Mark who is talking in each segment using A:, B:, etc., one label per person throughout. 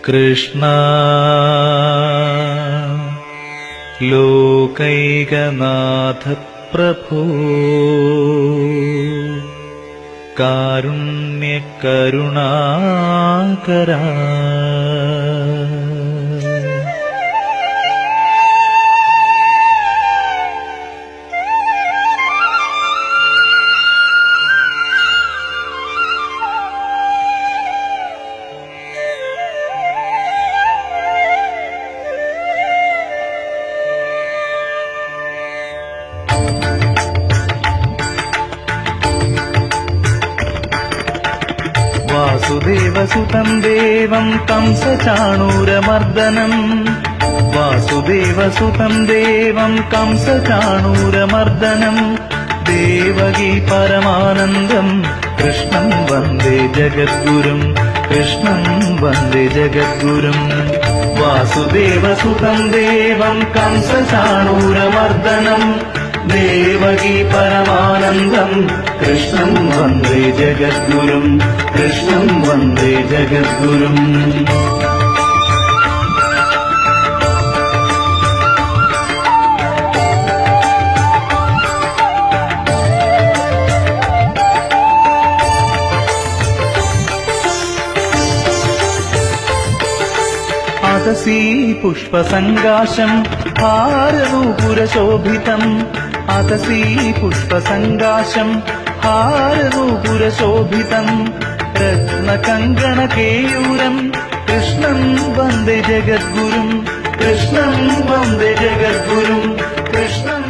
A: കൃഷ്ണ ലോകൈകനാഥ പ്രഭോ കാരുണ്യകരുണാകരാ വാസുദേവസുതം ദേവം കംസചാണൂരമർദ്ദനം വാസുദേവസുതം ദേവം കംസചാണൂരമർദ്ദനം ദേവകീ പരമാനന്ദം കൃഷ്ണം വന്ദേ ജഗദ്ഗുരും കൃഷ്ണം വന്ദേ ജഗദ്ഗുരും വാസുദേവസുതം ദേവം കംസചാണൂരമർദ്ദനം ദേവകീ പരമാനന്ദം കൃഷ്ണം വന്ദേ ജഗദ്ഗുരും കൃഷ്ണം വന്ദേ ജഗദ്ഗുരും അതസീ പുഷ്പസങ്കാശം ഹാരനൂപുരശോഭിതം അതസീ പുഷ്പസങ്കാശം ഹാരനൂപുരശോഭിതം രത്നകങ്കണകേയൂരം കൃഷ്ണം വന്ദേ ജഗദ്ഗുരും കൃഷ്ണം വന്ദേ ജഗദ്ഗുരും കൃഷ്ണം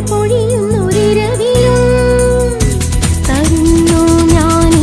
B: പൊഴിയുന്നൊരിരവിലും തരുന്നു ഞാനീ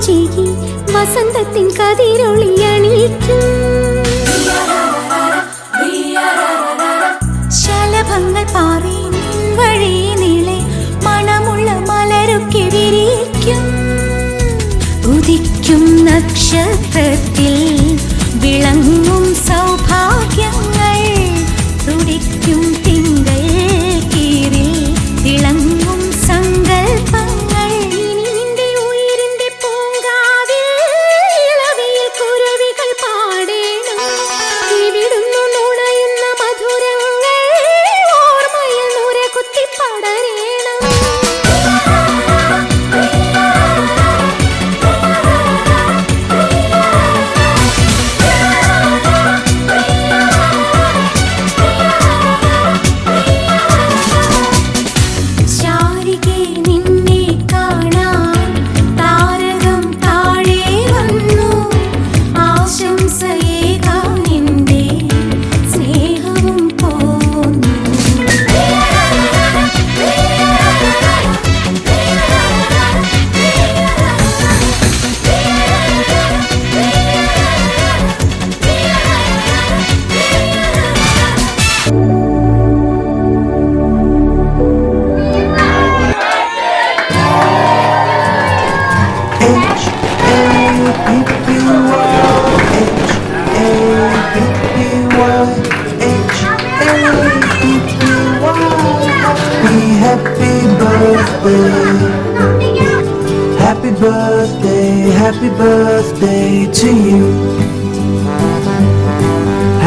B: ചിരി വസന്തത്തിൻ കതിരൊളിയണിയിക്കും. ശലഭങ്ങൾ പാറി വഴി നീളെ മണമുള്ള മലരൊക്കെ വിരിയിക്കും. ഉദിക്കും നക്ഷത്രത്തിൽ വിളങ്ങും സൗഭാഗ്യങ്ങൾ, തുടിക്കും തിങ്കൾ കീറിൽ തിളങ്ങും സങ്കൽപ്പങ്ങൾ. ഇനി നിന്റെ ഉയിരിന്റെ പൂങ്കാവിൽ ഇളവയിൽ കുരുവികൾ പാടേണം. ഇവിടുന്നു നുണയുന്ന മധുരങ്ങൾ ഓർമ്മയിൽ നുരകുത്തി പടരേണം.
C: Happy birthday, happy birthday to you.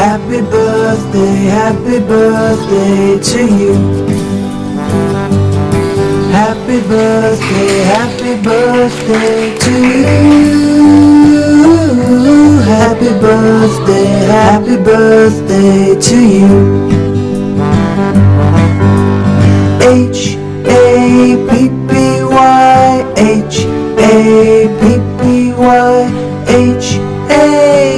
C: Happy birthday, happy birthday to you. Happy birthday, happy birthday to you. Happy birthday, happy birthday to you. H-A-P-P-Y, H-A-P-P-Y, H-A-P-P-Y.